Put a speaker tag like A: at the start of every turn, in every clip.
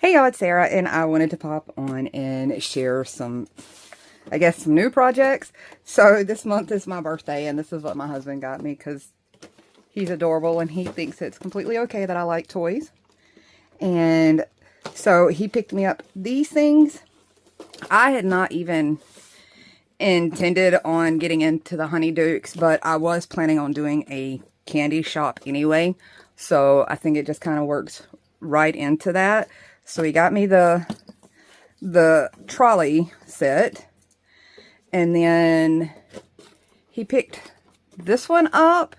A: Hey y'all, it's Sarah, and I wanted to pop on and share some, some new projects. So this month is my birthday, and this is what my husband got me because he's adorable and he thinks it's completely okay that I like toys. And so he picked me up these things. I had not even intended on getting into the Honeydukes, but I was planning on doing a candy shop anyway. So I think it just kind of works right into that. So he got me the trolley set, and then he picked this one up.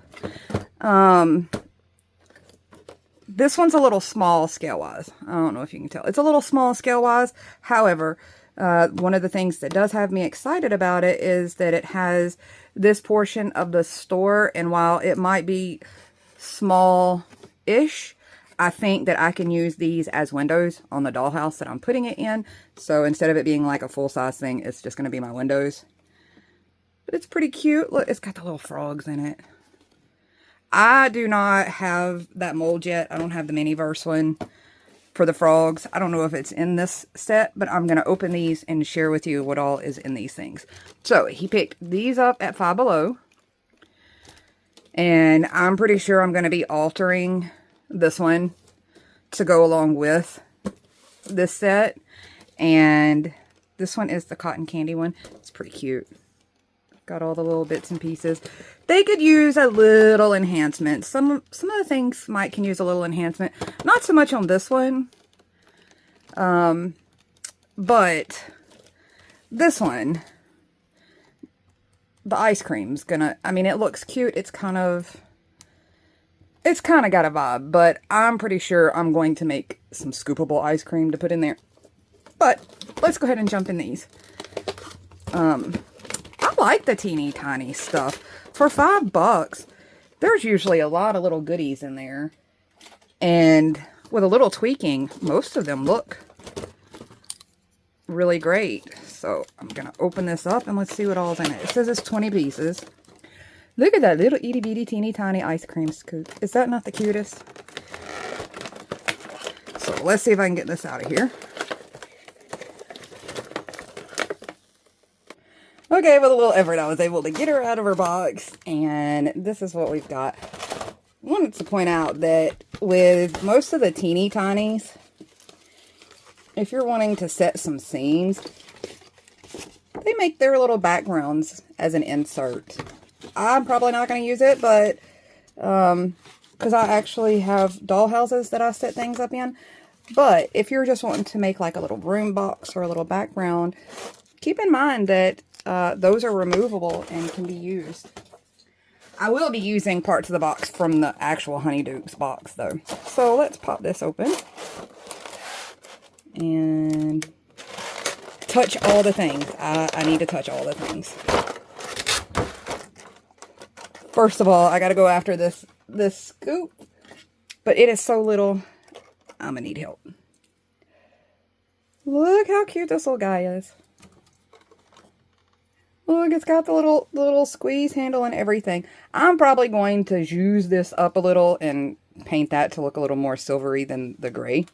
A: This one's a little small scale-wise. I don't know if you can tell. It's a little small scale-wise. However, one of the things that does have me excited about it is that it has this portion of the store, and while it might be small-ish, I think that I can use these as windows on the dollhouse that I'm putting it in. So instead of it being like a full-size thing, it's just going to be my windows. But it's pretty cute. Look, it's got the little frogs in it. I do not have that mold yet. I don't have the Miniverse one for the frogs. I don't know if it's in this set, but I'm going to open these and share with you what all is in these things. So he picked these up at Five Below. And I'm pretty sure I'm going to be altering this one to go along with this set. And this one is the cotton candy one. It's pretty cute. Got all the little bits and pieces. They could use a little enhancement. Some of the things can use a little enhancement. Not so much on this one. But this one, the ice cream's gonna, it looks cute. It's kind of got a vibe, but I'm pretty sure I'm going to make some scoopable ice cream to put in there. But let's go ahead and jump in these. I like the teeny tiny stuff. For $5, there's usually a lot of little goodies in there. And with a little tweaking, most of them look really great. So I'm going to open this up and let's see what all's in it. It says it's 20 pieces. Look at that little itty bitty teeny tiny ice cream scoop. Is that not the cutest? So let's see if I can get this out of here. Okay, with a little effort, I was able to get her out of her box, and this is what we've got. I wanted to point out that with most of the teeny tinies, if you're wanting to set some scenes, they make their little backgrounds as an insert. I'm probably not going to use it, but because I actually have dollhouses that I set things up in. But if you're just wanting to make like a little room box or a little background, keep in mind that those are removable and can be used. I will be using parts of the box from the actual Honeydukes box though. So let's pop this open and touch all the things. I need to touch all the things. First of all, I got to go after this scoop, but it is so little, I'm going to need help. Look how cute this little guy is. Look, it's got the little squeeze handle and everything. I'm probably going to use this up a little and paint that to look a little more silvery than the gray.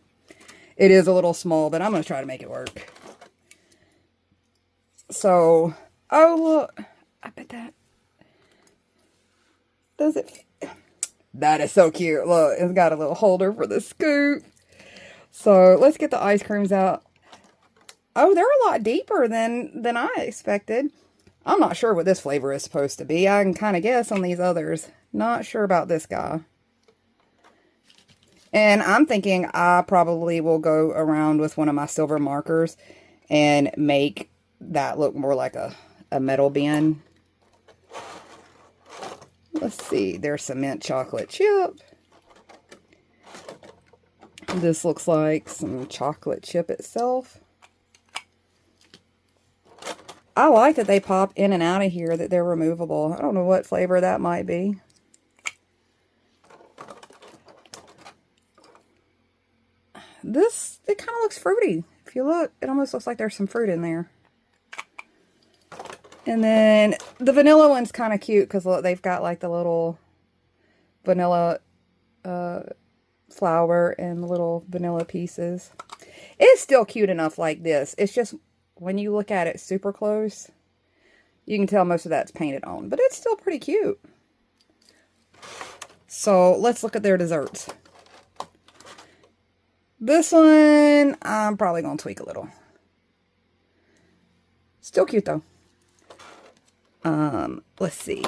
A: It is a little small, but I'm going to try to make it work. So, oh look, I bet that, does it? That is so cute. Look, it's got a little holder for the scoop. So let's get the ice creams out. Oh, they're a lot deeper than I expected. I'm not sure what this flavor is supposed to be. I can kind of guess on these others. Not sure about this guy. And I'm thinking I probably will go around with one of my silver markers and make that look more like a metal bin. Let's see, there's some mint chocolate chip. This looks like some chocolate chip itself. I like that they pop in and out of here, that they're removable. I don't know what flavor that might be. This, it kind of looks fruity. If you look, it almost looks like there's some fruit in there. And then the vanilla one's kind of cute because look, they've got like the little vanilla flour and little vanilla pieces. It's still cute enough like this. It's just when you look at it super close, you can tell most of that's painted on, but it's still pretty cute. So let's look at their desserts. This one, I'm probably going to tweak a little. Still cute though. Let's see.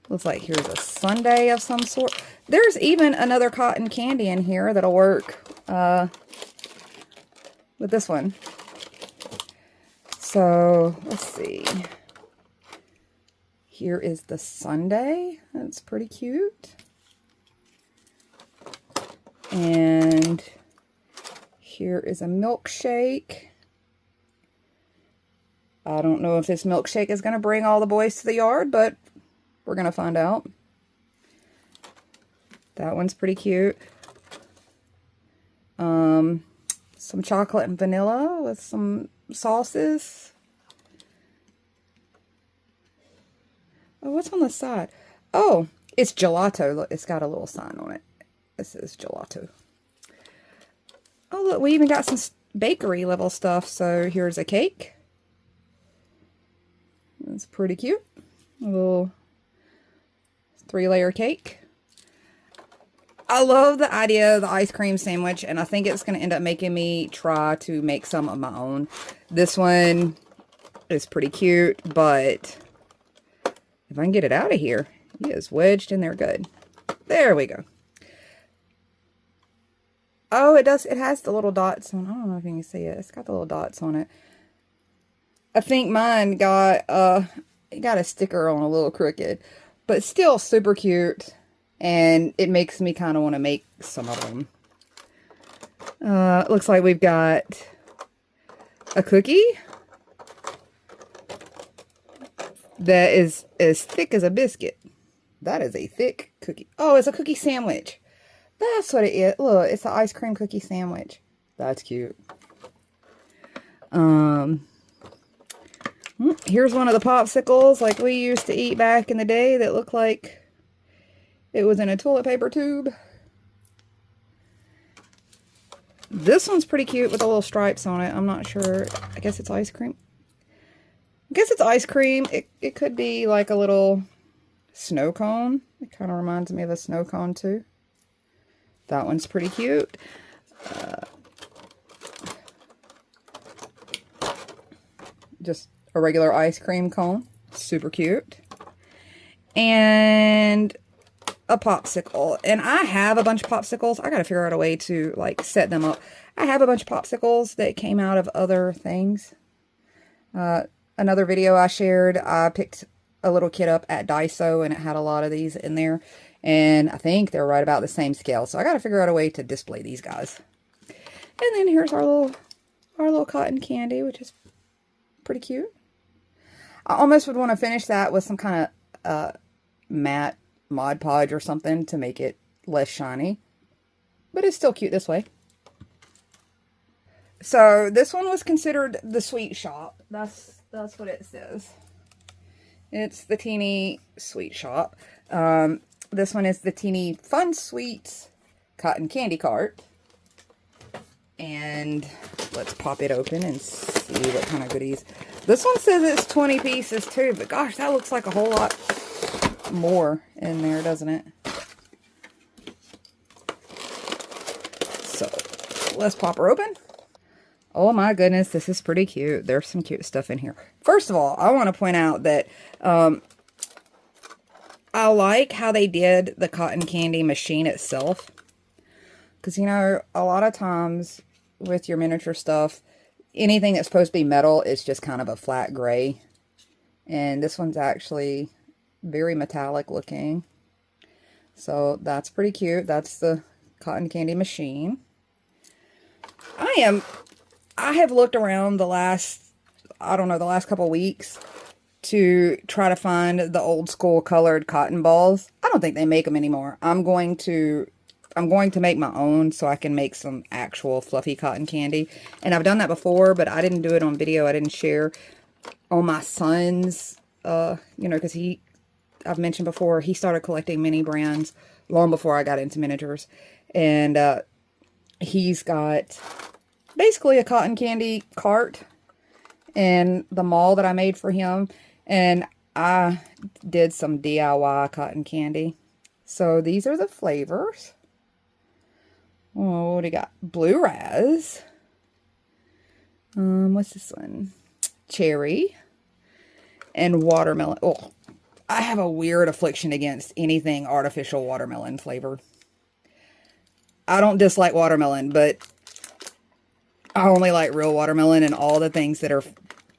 A: Looks like here's a sundae of some sort. There's even another cotton candy in here that'll work with this one. So let's see. Here is the sundae. That's pretty cute. And here is a milkshake. I don't know if this milkshake is going to bring all the boys to the yard, but we're going to find out. That one's pretty cute. Some chocolate and vanilla with some sauces. Oh, what's on the side? Oh, it's gelato. Look, it's got a little sign on it. It says gelato. Oh, look, we even got some bakery level stuff. So here's a cake. It's pretty cute. A little 3-layer cake. I love the idea of the ice cream sandwich, and I think it's going to end up making me try to make some of my own. This one is pretty cute, but if I can get it out of here, it is wedged in there good. There we go. Oh, it does. It has the little dots on. I don't know if you can see it. It's got the little dots on it. I think mine got it got a sticker on a little crooked, but still super cute, and it makes me kind of want to make some of them. Looks like we've got a cookie that is as thick as a biscuit. That is a thick cookie. Oh, it's a cookie sandwich. That's what it is. Look, it's an ice cream cookie sandwich. That's cute. Here's one of the popsicles like we used to eat back in the day that looked like it was in a toilet paper tube. This one's pretty cute with the little stripes on it. I'm not sure. I guess it's ice cream. I guess it's ice cream. It could be like a little snow cone. It kind of reminds me of a snow cone too. That one's pretty cute. Just a regular ice cream cone. Super cute. And a popsicle. And I have a bunch of popsicles. I got to figure out a way to like set them up. I have a bunch of popsicles that came out of other things. Another video I shared, I picked a little kit up at Daiso and it had a lot of these in there. And I think they're right about the same scale. So I got to figure out a way to display these guys. And then here's our little cotton candy, which is pretty cute. I almost would want to finish that with some kind of matte Mod Podge or something to make it less shiny. But it's still cute this way. So this one was considered the sweet shop. That's what it says. It's the teeny sweet shop. This one is the teeny fun sweets cotton candy cart. And let's pop it open and see what kind of goodies. This one says it's 20 pieces too, but gosh, that looks like a whole lot more in there, doesn't it? So let's pop her open. Oh my goodness, this is pretty cute. There's some cute stuff in here. First of all, I want to point out that I like how they did the cotton candy machine itself. Because, you know, a lot of times with your miniature stuff, anything that's supposed to be metal is just kind of a flat gray. And this one's actually very metallic looking. So that's pretty cute. That's the cotton candy machine. I have looked around the last couple weeks to try to find the old school colored cotton balls. I don't think they make them anymore. I'm going to make my own so I can make some actual fluffy cotton candy. And I've done that before, but I didn't do it on video. I didn't share on my son's, you know, because I've mentioned before, he started collecting mini brands long before I got into miniatures. And he's got basically a cotton candy cart in the mall that I made for him. And I did some DIY cotton candy. So these are the flavors. Oh, what do you got? Blue Raz. What's this one? Cherry. And watermelon. Oh, I have a weird affliction against anything artificial watermelon flavored. I don't dislike watermelon, but I only like real watermelon, and all the things that are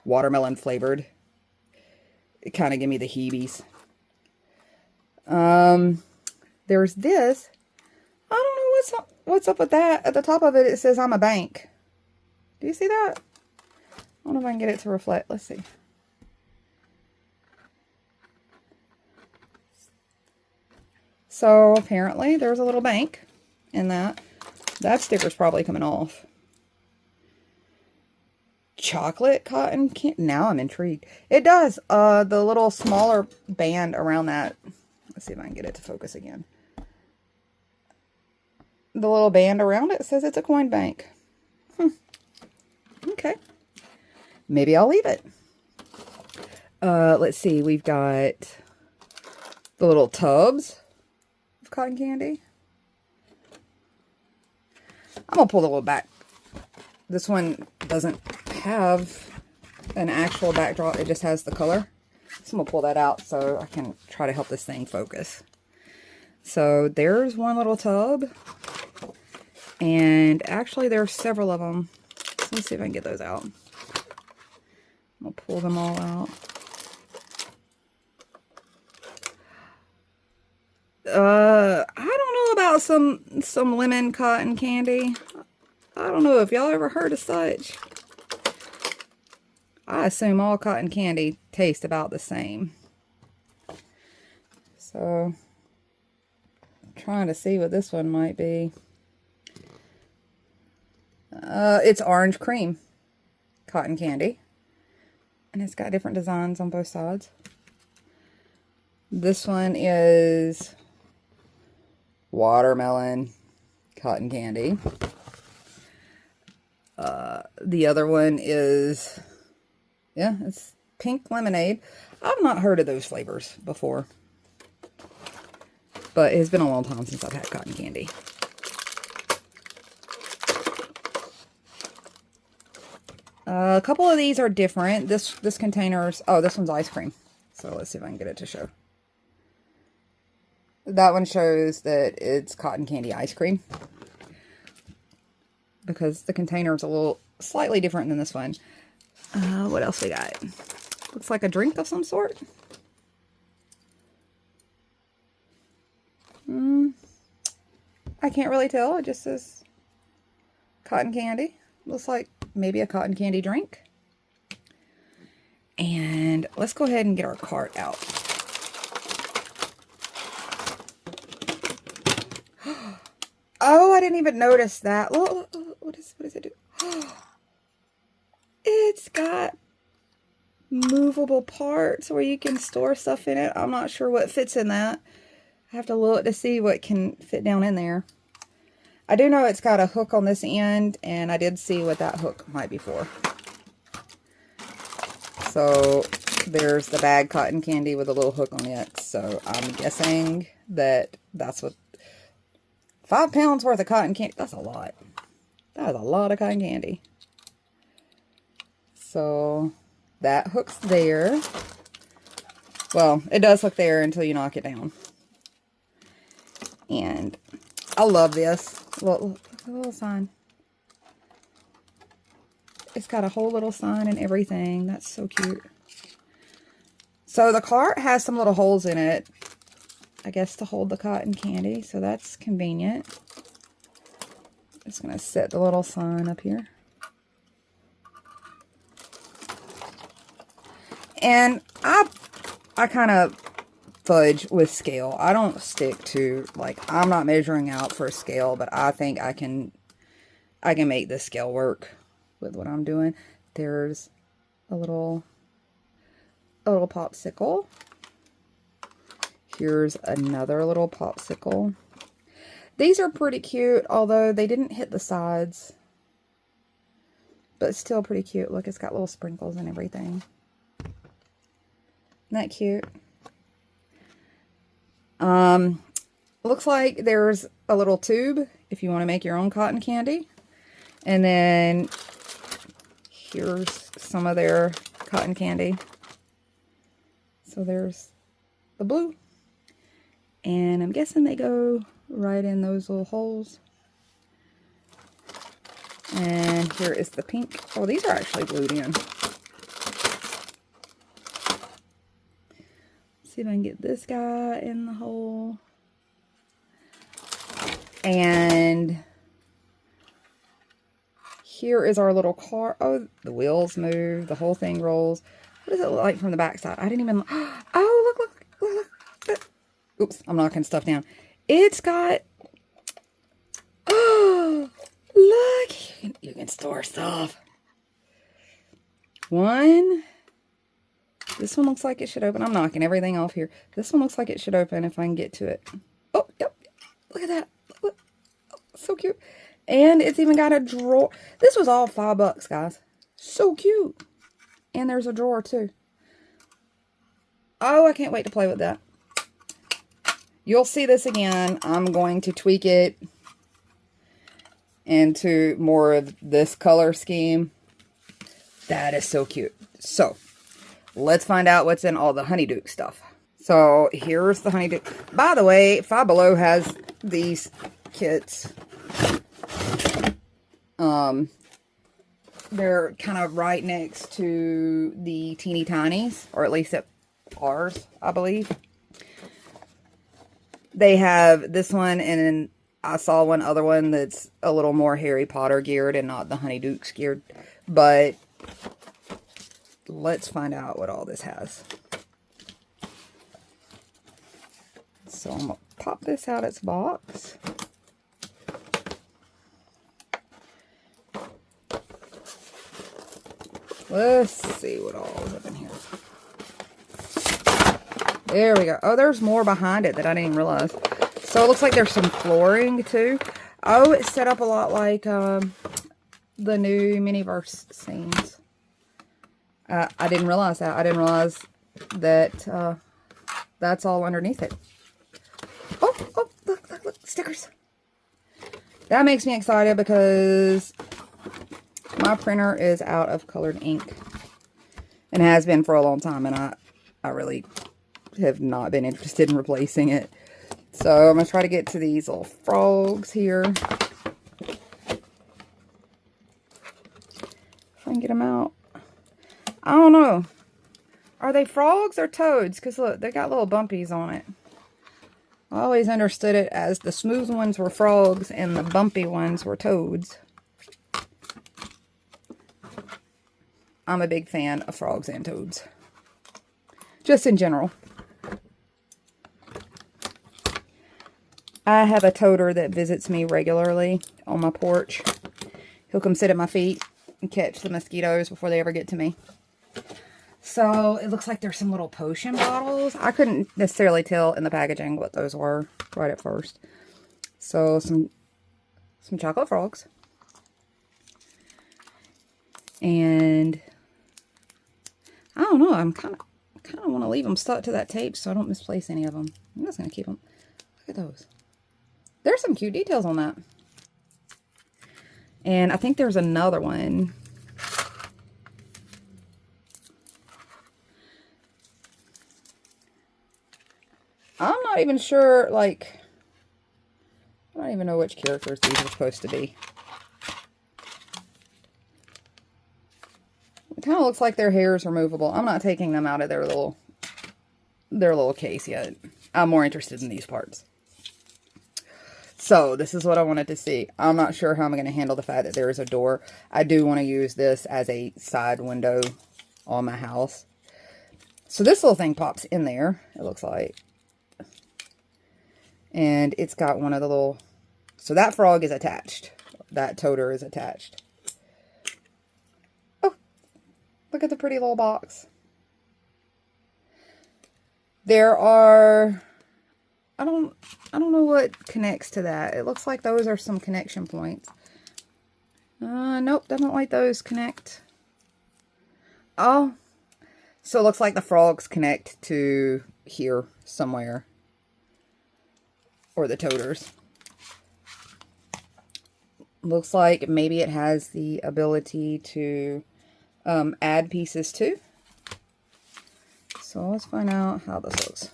A: watermelon flavored, it kind of give me the heebies. There's this. I don't know what's up with that. At the top of it, it says I'm a bank. Do you see that? I don't know if I can get it to reflect. Let's see. So apparently there's a little bank in that. That sticker's probably coming off. Chocolate cotton candy. Now I'm intrigued. It does. The little smaller band around that. Let's see if I can get it to focus again. The little band around it says it's a coin bank. Okay. Maybe I'll leave it. Let's see. We've got the little tubs of cotton candy. I'm going to pull the little back. This one doesn't have an actual backdrop. It just has the color. So I'm going to pull that out so I can try to help this thing focus. So there's one little tub. And actually there's several of them. So let's see if I can get those out. I'll pull them all out. I don't know about some lemon cotton candy. I don't know if y'all ever heard of such. I assume all cotton candy tastes about the same. So, I'm trying to see what this one might be. It's orange cream cotton candy. And it's got different designs on both sides. This one is watermelon cotton candy. The other one is, yeah, it's pink lemonade. I've not heard of those flavors before. But it's been a long time since I've had cotton candy. A couple of these are different. This container's, oh, this one's ice cream. So let's see if I can get it to show. That one shows that it's cotton candy ice cream. Because the container is a little slightly different than this one. What else we got? Looks like a drink of some sort. I can't really tell. It just says cotton candy. Looks like maybe a cotton candy drink. And let's go ahead and get our cart out. Oh, I didn't even notice that. Look, what does it do? It's got movable parts where you can store stuff in it. I'm not sure what fits in that. I have to look to see what can fit down in there. I do know it's got a hook on this end, and I did see what that hook might be for. So there's the bag cotton candy with a little hook on it. So I'm guessing that that's what 5 pounds worth of cotton candy. That's a lot. That is a lot of cotton candy. So that hook's there. Well, it does hook there until you knock it down. And I love this. Look at the little sign. It's got a whole little sign and everything. That's so cute. So the cart has some little holes in it, I guess, to hold the cotton candy. So that's convenient. Just going to set the little sign up here. And I kind of fudge with scale. I don't stick to, like, I'm not measuring out for a scale, but I think I can make this scale work with what I'm doing. There's a little popsicle. Here's another little popsicle. These are pretty cute, although they didn't hit the sides. but still pretty cute. Look, it's got little sprinkles and everything. Isn't that cute? Looks like there's a little tube if you want to make your own cotton candy. And then here's some of their cotton candy. So there's the blue. And I'm guessing they go right in those little holes. And here is the pink. Oh, these are actually glued in. See if I can get this guy in the hole. And here is our little car. Oh, the wheels move. The whole thing rolls. What does it look like from the back side? I didn't even... Oh, look. Oops, I'm knocking stuff down. It's got... Oh, look. You can store stuff. One. This one looks like it should open. I'm knocking everything off here. This one looks like it should open if I can get to it. Oh, yep. Look at that. Look. Oh, so cute. And it's even got a drawer. This was all $5, guys. So cute. And there's a drawer too. Oh, I can't wait to play with that. You'll see this again. I'm going to tweak it into more of this color scheme. That is so cute. So, let's find out what's in all the Honeydukes stuff. So, here's the Honeydukes. By the way, Five Below has these kits. They're kind of right next to the teeny tinies, or at least at ours, I believe. They have this one, and then I saw one other one that's a little more Harry Potter geared and not the Honeydukes geared. But let's find out what all this has. So I'm going to pop this out its box. Let's see what all is up in here. There we go. Oh, there's more behind it that I didn't even realize. So it looks like there's some flooring too. Oh, it's set up a lot like the new Miniverse scenes. I didn't realize that. I didn't realize that that's all underneath it. Oh, look, stickers. That makes me excited because my printer is out of colored ink and has been for a long time, and I really have not been interested in replacing it. So I'm going to try to get to these little frogs here. If I can get them out. I don't know. Are they frogs or toads? Because look, they got little bumpies on it. I always understood it as the smooth ones were frogs and the bumpy ones were toads. I'm a big fan of frogs and toads. Just in general. I have a toader that visits me regularly on my porch. He'll come sit at my feet and catch the mosquitoes before they ever get to me. So it looks like there's some little potion bottles. I couldn't necessarily tell in the packaging what those were right at first. So some chocolate frogs. And I don't know, I'm kind of want to leave them stuck to that tape so I don't misplace any of them. I'm just going to keep them. Look at those. There's some cute details on that. And I think there's another one. I'm not even sure, like, I don't even know which characters these are supposed to be. It kind of looks like their hair is removable. I'm not taking them out of their little case yet. I'm more interested in these parts. So, this is what I wanted to see. I'm not sure how I'm going to handle the fact that there is a door. I do want to use this as a side window on my house. So, this little thing pops in there, it looks like. And it's got one of the little... So, that frog is attached. That toader is attached. Oh! Look at the pretty little box. There are... I don't know what connects to that. It looks like those are some connection points. Nope, doesn't like those connect. Oh, so it looks like the frogs connect to here somewhere. Or the toters. Looks like maybe it has the ability to add pieces too. So let's find out how this looks.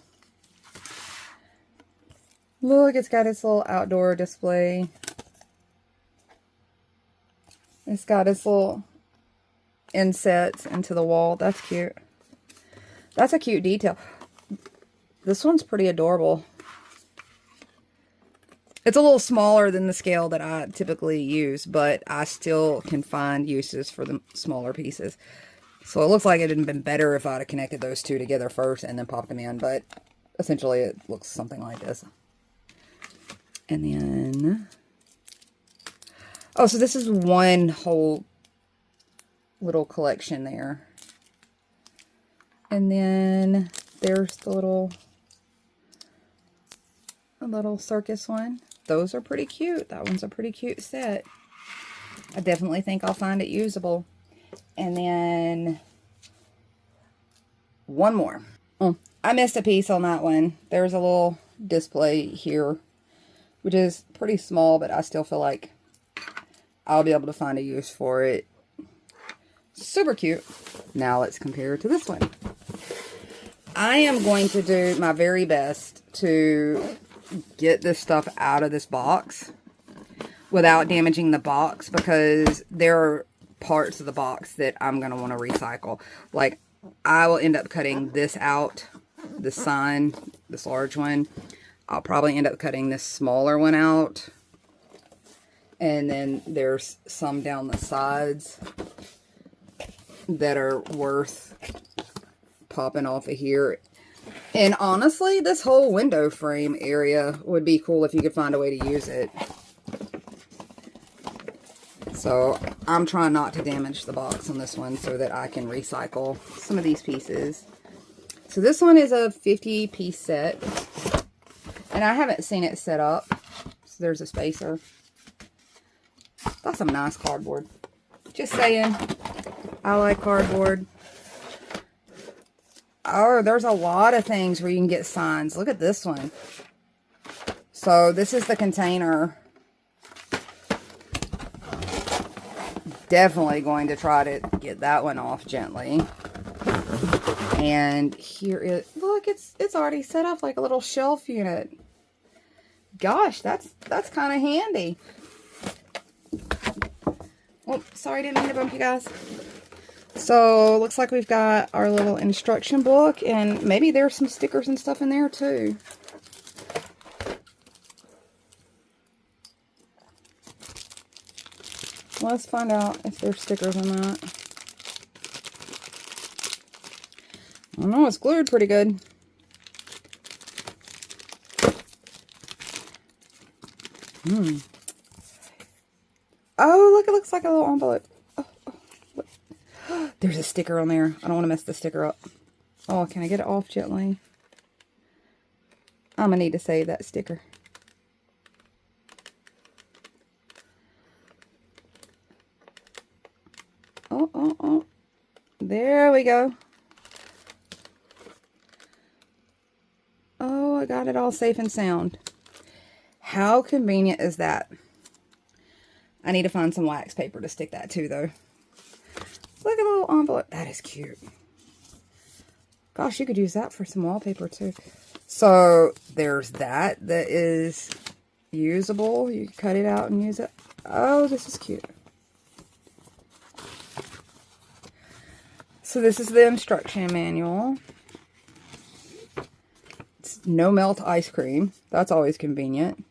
A: Look, it's got its little outdoor display. It's got its little insets into the wall. That's cute. That's a cute detail. This one's pretty adorable. It's a little smaller than the scale that I typically use, but I still can find uses for the smaller pieces. So it looks like it would have been better if I'd have connected those two together first and then popped them in, but essentially it looks something like this. And then... oh, so this is one whole little collection there. And then there's the little circus one. Those are pretty cute. That one's a pretty cute set. I definitely think I'll find it usable. And then one more. Oh, I missed a piece on that one. There's a little display here, which is pretty small, but I still feel like I'll be able to find a use for it. Super cute. Now let's compare to this one. I am going to do my very best to get this stuff out of this box without damaging the box, because there are parts of the box that I'm going to want to recycle. Like, I will end up cutting this out, the sign, this large one. I'll probably end up cutting this smaller one out. And then there's some down the sides that are worth popping off of here. And honestly, this whole window frame area would be cool if you could find a way to use it. So I'm trying not to damage the box on this one so that I can recycle some of these pieces. So this one is a 50-piece set. And I haven't seen it set up. So there's a spacer. That's some nice cardboard. Just saying. I like cardboard. Oh, there's a lot of things where you can get signs. Look at this one. So this is the container. Definitely going to try to get that one off gently. And here is, look, it's already set up like a little shelf unit. Gosh, that's kind of handy. Oh, sorry, didn't mean to bump you guys. So, looks like we've got our little instruction book, and maybe there's some stickers and stuff in there too. Let's find out if there's stickers in that. I don't know, it's glued pretty good. Oh, look, it looks like a little envelope. There's a sticker on there. I don't want to mess the sticker up. Oh, can I get it off gently? I'm going to need to save that sticker. Oh. There we go. Oh, I got it all safe and sound. How convenient is that? I need to find some wax paper to stick that to, though. Look at the little envelope. That is cute. Gosh, you could use that for some wallpaper, too. So, there's that is usable. You can cut it out and use it. Oh, this is cute. So, this is the instruction manual. It's no melt ice cream. That's always convenient.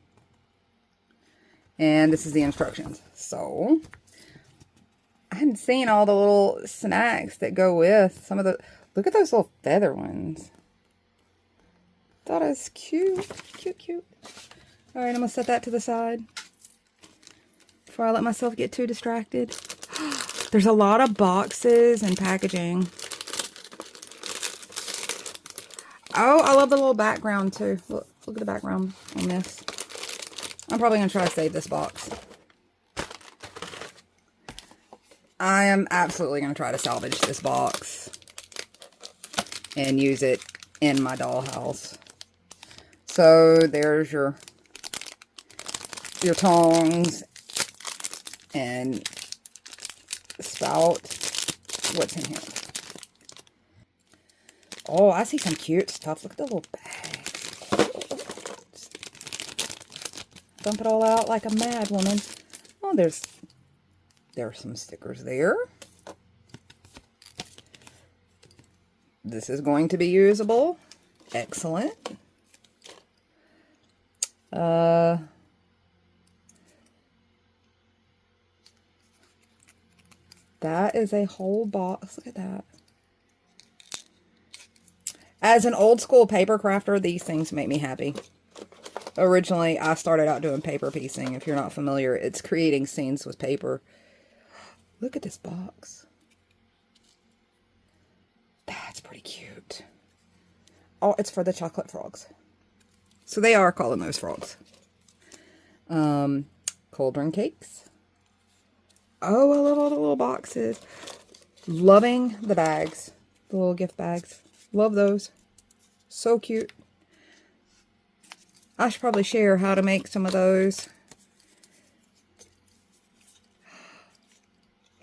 A: And this is the instructions. So, I hadn't seen all the little snacks that go with some of the... Look at those little feather ones. That is cute. Cute. Alright, I'm going to set that to the side before I let myself get too distracted. There's a lot of boxes and packaging. Oh, I love the little background too. Look at the background on this. I'm probably going to try to save this box. I am absolutely going to try to salvage this box and use it in my dollhouse. So there's your tongs and spout. What's in here? Oh, I see some cute stuff. Look at the little bags. Dump it all out like a mad woman. Oh, there's some stickers there. This is going to be usable. Excellent. That is a whole box. Look at that. As an old school paper crafter, these things make me happy. Originally, I started out doing paper piecing. If you're not familiar, it's creating scenes with paper. Look at this box. That's pretty cute. Oh, it's for the chocolate frogs. So they are calling those frogs. Cauldron cakes. Oh, I love all the little boxes. Loving the bags. The little gift bags. Love those. So cute. I should probably share how to make some of those.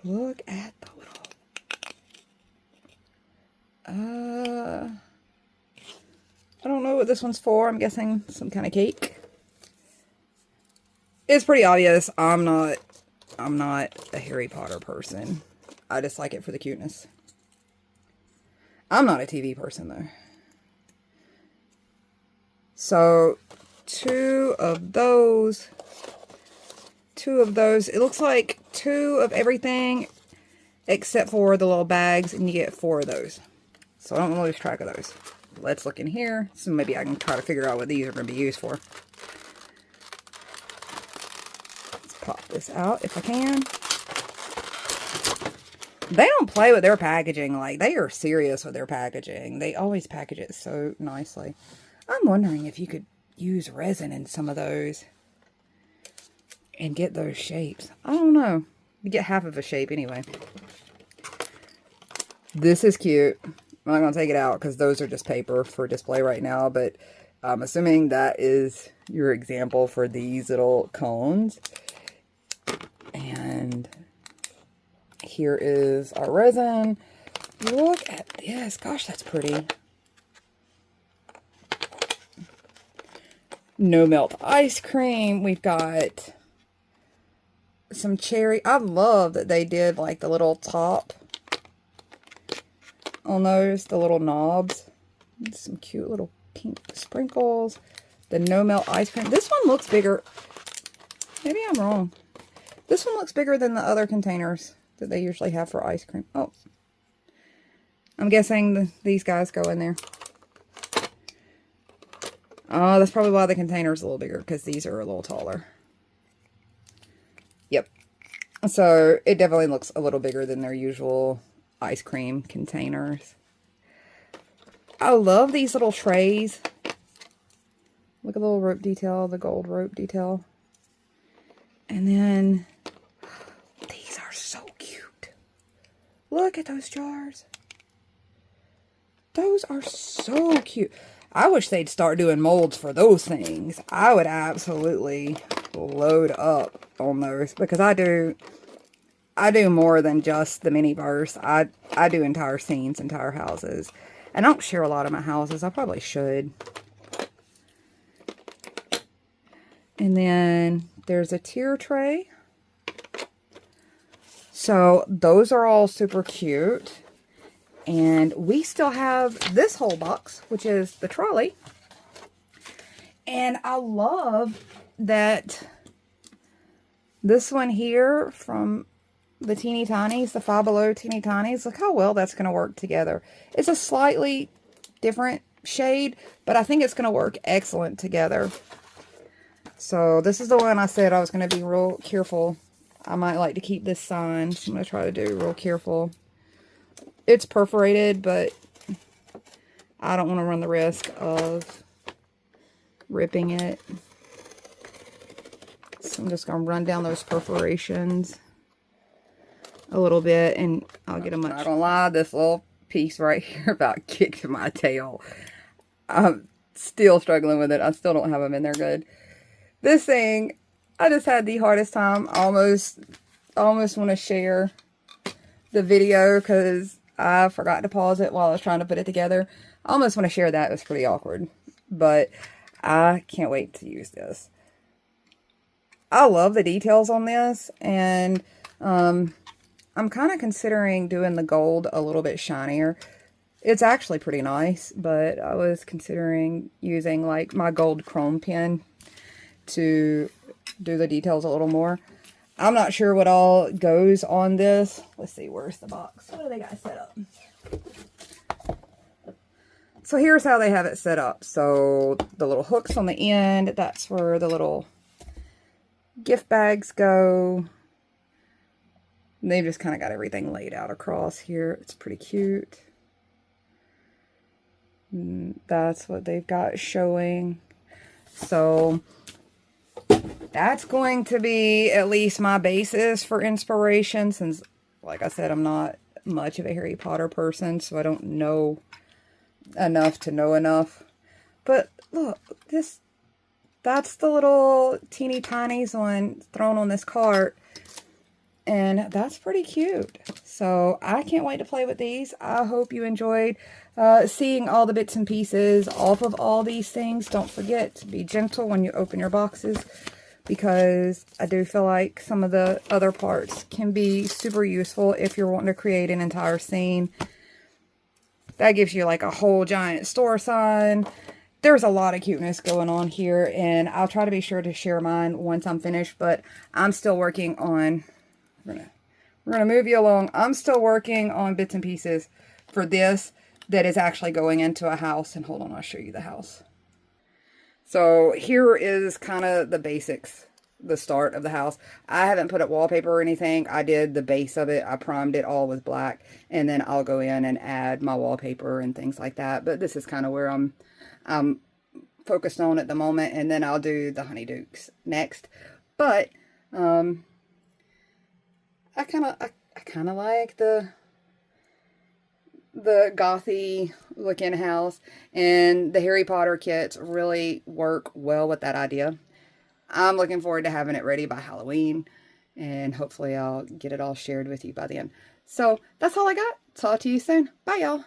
A: Look at the little... I don't know what this one's for. I'm guessing some kind of cake. It's pretty obvious. I'm not a Harry Potter person. I just like it for the cuteness. I'm not a TV person though. So two of those. It looks like 2 of everything except for the little bags, and you get 4 of those. So I don't want to lose track of those. Let's look in here. So maybe I can try to figure out what these are going to be used for. Let's pop this out if I can. They don't play with their packaging. Like, they are serious with their packaging. They always package it so nicely. I'm wondering if you could use resin in some of those and get those shapes. I don't know. You get half of a shape anyway. This is cute. I'm not going to take it out because those are just paper for display right now. But I'm assuming that is your example for these little cones. And here is our resin. Look at this. Gosh, that's pretty. No melt ice cream. We've got some cherry. I love that they did like the little top on those, the little knobs. Some cute little pink sprinkles. The no melt ice cream. This one looks bigger. Maybe I'm wrong. This one looks bigger than the other containers that they usually have for ice cream. Oh, I'm guessing these guys go in there. Oh, that's probably why the container's a little bigger, because these are a little taller. Yep. So it definitely looks a little bigger than their usual ice cream containers. I love these little trays. Look at the little rope detail, the gold rope detail. And then these are so cute. Look at those jars. Those are so cute. I wish they'd start doing molds for those things. I would absolutely load up on those, because I do more than just the mini-verse. I do entire scenes, entire houses. And I don't share a lot of my houses. I probably should. And then there's a tier tray. So those are all super cute. And we still have this whole box, which is the trolley. And I love that this one here from the Teeny Tinies, the Five Below Teeny Tinies, look how well that's going to work together. It's a slightly different shade, but I think it's going to work excellent together. So this is the one I said I was going to be real careful. I might like to keep this signed. So I'm going to try to do real careful. It's perforated, but I don't want to run the risk of ripping it. So I'm just going to run down those perforations. a little bit, and I'll get a much... Not gonna lie, this little piece right here about kicked my tail. I'm still struggling with it. I still don't have them in there good. This thing, I just had the hardest time. Almost want to share the video because I forgot to pause it while I was trying to put it together. I almost want to share that. It was pretty awkward, but I can't wait to use this. I love the details on this, and I'm kind of considering doing the gold a little bit shinier. It's actually pretty nice, but I was considering using like my gold chrome pen to do the details a little more. I'm not sure what all goes on this. Let's see, where's the box? What do they got set up? So here's how they have it set up. So the little hooks on the end, that's where the little gift bags go. And they've just kind of got everything laid out across here. It's pretty cute. And that's what they've got showing. So that's going to be at least my basis for inspiration, since, like I said, I'm not much of a Harry Potter person, so I don't know enough to know enough. But look, that's the little teeny tinies thrown on this cart, and that's pretty cute. So I can't wait to play with these. I hope you enjoyed seeing all the bits and pieces off of all these things. Don't forget to be gentle when you open your boxes, because I do feel like some of the other parts can be super useful if you're wanting to create an entire scene. That gives you like a whole giant store sign. There's a lot of cuteness going on here, and I'll try to be sure to share mine once I'm finished, but I'm still working on, we're gonna move you along. I'm still working on bits and pieces for this that is actually going into a house, and hold on, I'll show you the house. So here is kind of the basics, the start of the house. I haven't put up wallpaper or anything. I did the base of it. I primed it all with black, and then I'll go in and add my wallpaper and things like that. But this is kind of where I'm focused on at the moment, and then I'll do the Honeydukes next. But I kind of like the gothy looking house, and the Harry Potter kits really work well with that idea. I'm looking forward to having it ready by Halloween, and hopefully I'll get it all shared with you by then. So that's all I got. Talk to you soon. Bye, y'all.